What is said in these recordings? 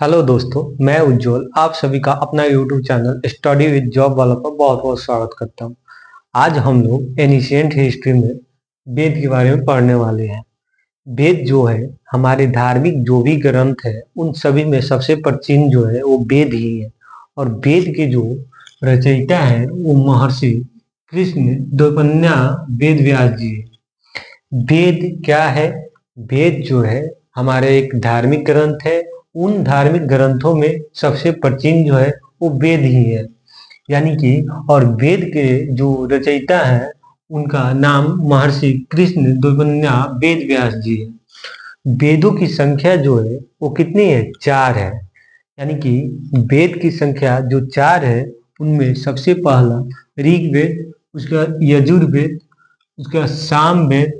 Hello दोस्तों, मैं उज्जवल आप सभी का अपना YouTube channel study with job वाला पर बहुत बहुत स्वागत करता हूं। आज हम लोग एनिशिएंट हिस्ट्री में वेद के बारे में पढ़ने वाले हैं। वेद जो है हमारे धार्मिक जो भी ग्रंथ है उन सभी में सबसे प्राचीन जो है वो वेद ही है। और वेद के जो रचयिता है वो महर्षि कृष्ण द्विपन्या वेद व्यास जी है। वेद क्या है? वेद जो है हमारे एक धार्मिक ग्रंथ है। उन धार्मिक ग्रंथों में सबसे प्राचीन जो है वो वेद ही है। यानी कि और वेद के जो रचयिता है उनका नाम महर्षि कृष्ण द्विपन्या वेद व्यास जी है। वेदों की संख्या जो है वो कितनी है? 4 है। यानी कि वेद की संख्या जो 4 है उनमें सबसे पहला ऋग्वेद, उसका यजुर्वेद, उसका सामवेद,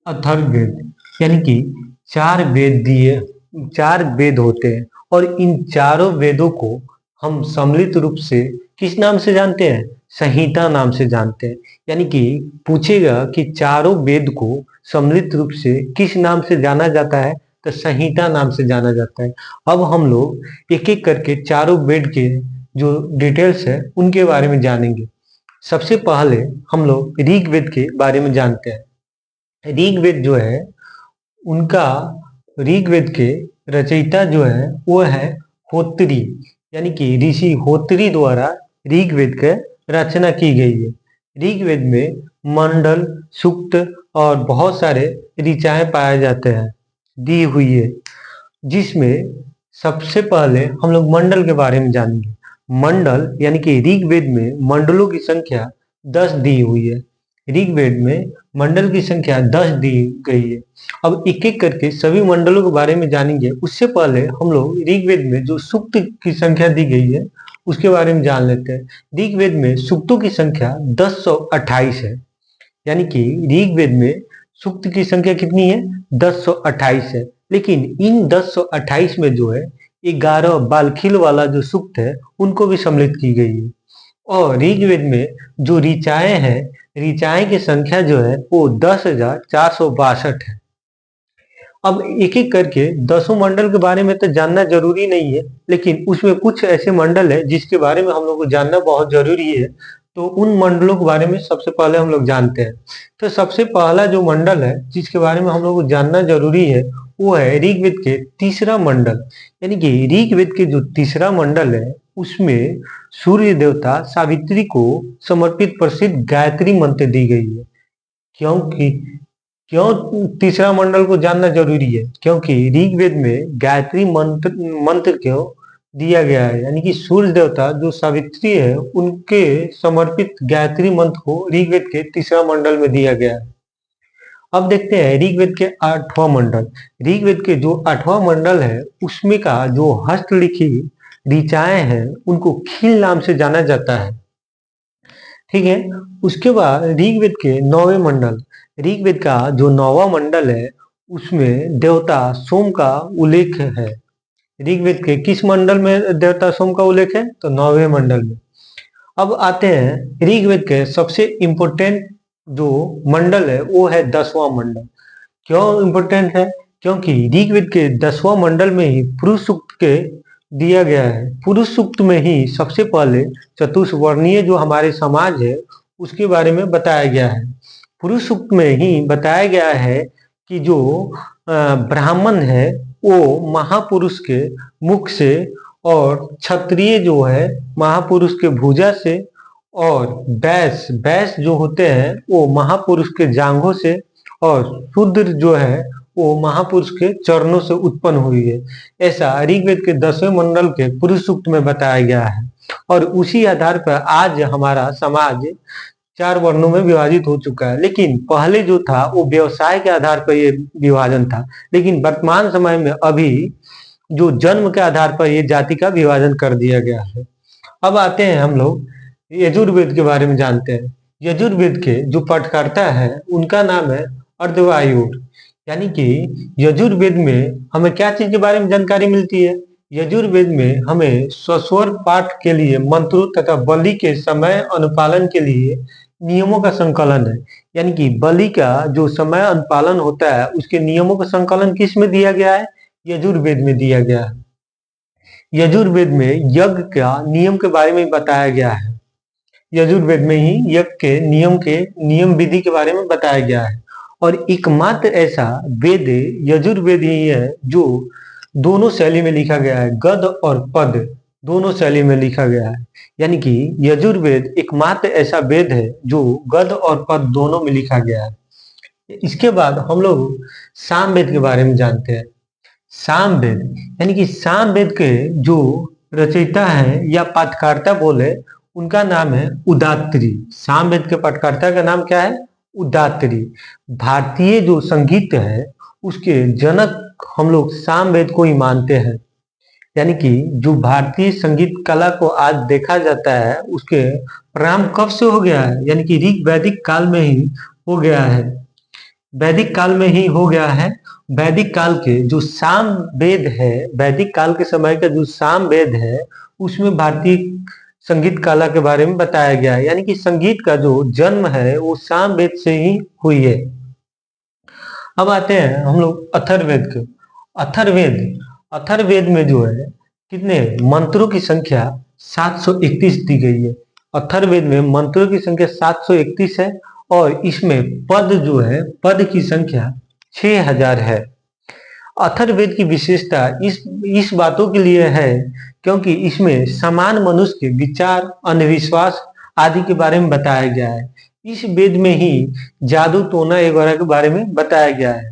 अथर्ववेद, यानी कि 4 वेद होते हैं। और इन चारों वेदों को हम सम्मिलित रूप से किस नाम से जानते हैं? संहिता नाम से जानते हैं। यानी कि पूछेगा कि चारों वेद को सम्मिलित रूप से किस नाम से जाना जाता है, तो संहिता नाम से जाना जाता है। अब हम लोग एक एक करके चारों वेद के जो डिटेल्स है उनके बारे में जानेंगे। सबसे पहले हम लोग ऋग्वेद के बारे में जानते हैं। ऋग्वेद जो है उनका ऋग्वेद के रचयिता जो है वो है होत्री, यानी कि ऋषि होत्री द्वारा ऋग्वेद की रचना की गई है। ऋग्वेद में मंडल, सूक्त और बहुत सारे ऋचाएं पाए जाते हैं, दी हुई है। जिसमें सबसे पहले हम लोग मंडल के बारे में जानेंगे। मंडल यानी कि ऋग्वेद में मंडलों की संख्या 10 दी हुई है। ऋग्वेद में मंडल की संख्या 10 दी गई है। अब एक एक करके सभी मंडलों के बारे में जानेंगे। उससे पहले हम लोग ऋग्वेद में जो सूक्त की संख्या दी गई है उसके बारे में जान लेते हैं। ऋग्वेद में सूक्तों की संख्या 1028 है। यानी कि ऋग्वेद में सूक्त की संख्या कितनी है? 1028 है। लेकिन इन 1028 में जो है 11 बालखिल वाला जो सूक्त है उनको भी सम्मिलित की गई है। और ऋग्वेद में जो ऋचाएं हैं, ऋचाएं की संख्या जो है वो 10,462 है। अब एक एक करके दसों मंडल के बारे में तो जानना जरूरी नहीं है, लेकिन उसमें कुछ ऐसे मंडल है जिसके बारे में हम लोग को जानना बहुत जरूरी है। तो उन मंडलों के बारे में सबसे पहले हम लोग जानते हैं। तो सबसे पहला जो मंडल है जिसके बारे में हम लोग को जानना जरूरी है वो है ऋग्वेद के तीसरा मंडल। यानी कि ऋग्वेद के जो तीसरा मंडल है उसमें सूर्य देवता सावित्री को समर्पित प्रसिद्ध गायत्री मंत्र दी गई है। क्योंकि क्यों तीसरा मंडल को जानना जरूरी है? क्योंकि ऋग्वेद में गायत्री मंत्र मंत्र क्यों दिया गया है? यानी कि सूर्य देवता जो सावित्री है उनके समर्पित गायत्री मंत्र को ऋग्वेद के तीसरा मंडल में दिया गया है। अब देखते हैं ऋग्वेद के 8वां मंडल। ऋग्वेद के जो 8वां मंडल है उसमें का जो हस्तलिखित ऋचाएं हैं उनको खील नाम से जाना जाता है। ठीक है। उसके बाद ऋग्वेद के 9वें मंडल। ऋग्वेद का जो 9वां मंडल है उसमें देवता सोम का उल्लेख है। ऋग्वेद के किस मंडल में देवता सोम का उल्लेख है? तो 9वें मंडल में। अब आते हैं ऋग्वेद के सबसे इम्पोर्टेंट जो मंडल है वो है 10वां मंडल। क्यों इम्पोर्टेंट है? क्योंकि ऋग्वेद के 10वां मंडल में ही पुरुष सूक्त के दिया गया है। पुरुष सूक्त में ही सबसे पहले चतुष्वर्णीय जो हमारे समाज है उसके बारे में बताया गया है। पुरुष सूक्त में ही बताया गया है कि जो ब्राह्मण है वो महापुरुष के मुख से, और क्षत्रिय जो है महापुरुष के भुजा से, और वैश्य वैश्य जो होते हैं वो महापुरुष के जांघों से, और शूद्र जो है वो महापुरुष के चरणों से उत्पन्न हुई है। ऐसा ऋग्वेद के 10वें मंडल के पुरुष सूक्त में बताया गया है। और उसी आधार पर आज हमारा समाज 4 वर्णों में विभाजित हो चुका है। लेकिन पहले जो था वो व्यवसाय के आधार पर ये विभाजन था, लेकिन वर्तमान समय में अभी जो जन्म के आधार पर ये जाति का विभाजन कर दिया गया है। अब आते हैं हम लोग यजुर्वेद के बारे में जानते हैं। यजुर्वेद के जो पाठकर्ता है उनका नाम है अर्धवायुर। यानी कि यजुर्वेद में हमें क्या चीज के बारे में जानकारी मिलती है? यजुर्वेद में हमें स्वस्वर पाठ के लिए मंत्रों तथा बलि के समय अनुपालन के लिए नियमों का संकलन है। यानी कि बलि का जो समय अनुपालन होता है उसके नियमों का संकलन किस में दिया गया है? यजुर्वेद में दिया गया है। यजुर्वेद में यज्ञ का नियम के बारे में बताया गया है। यजुर्वेद में ही यज्ञ के नियम विधि के बारे में बताया गया है। और एकमात्र ऐसा वेद यजुर्वेद ही है जो दोनों शैली में लिखा गया है, गद्य और पद दोनों शैली में लिखा गया है। यानी कि यजुर्वेद एकमात्र ऐसा वेद है जो गद्य और पद दोनों में लिखा गया है। इसके बाद हम लोग सामवेद के बारे में जानते हैं। सामवेद यानी कि सामवेद के जो रचयिता है या पाठकर्ता बोले उनका नाम है उदात्री। सामवेद के पाठकर्ता का नाम क्या है? उदात्री। भारतीय जो संगीत है उसके जनक हम लोग सामवेद को ही मानते हैं। यानी कि जो भारतीय संगीत कला को आज देखा जाता है उसके प्रारंभ कब से हो गया है? यानी कि ऋग वैदिक काल में ही हो गया है। वैदिक काल में ही हो गया है। वैदिक काल के जो साम वेद है, वैदिक काल के समय का जो साम वेद है उसमें भारतीय संगीत कला के बारे में बताया गया है। यानी कि संगीत का जो जन्म है वो साम वेद से ही हुई है। अब आते हैं हम लोग अथर्ववेद के। अथर्ववेद में जो है कितने मंत्रों की संख्या 731 दी गई है। अथर्ववेद में मंत्रों की संख्या 731 है और इसमें पद जो है पद की संख्या 6000 है। अथर्ववेद की विशेषता इस बातों के लिए है क्योंकि इसमें समान मनुष्य के विचार, अंधविश्वास आदि के बारे में बताया गया है। इस वेद में ही जादू टोना वगैरह के बारे में बताया गया है।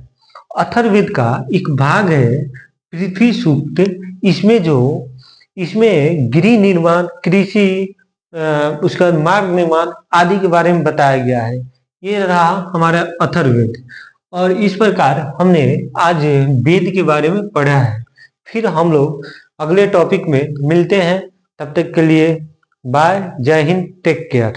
अथर्ववेद का एक भाग है पृथ्वी सूक्त। इसमें गृह निर्माण, कृषि, उसका मार्ग निर्माण आदि के बारे में बताया गया है। ये रहा हमारा अथर्ववेद। और इस प्रकार हमने आज वेद के बारे में पढ़ा है। फिर हम लोग अगले टॉपिक में मिलते हैं। तब तक के लिए बाय, जय हिंद, टेक केयर।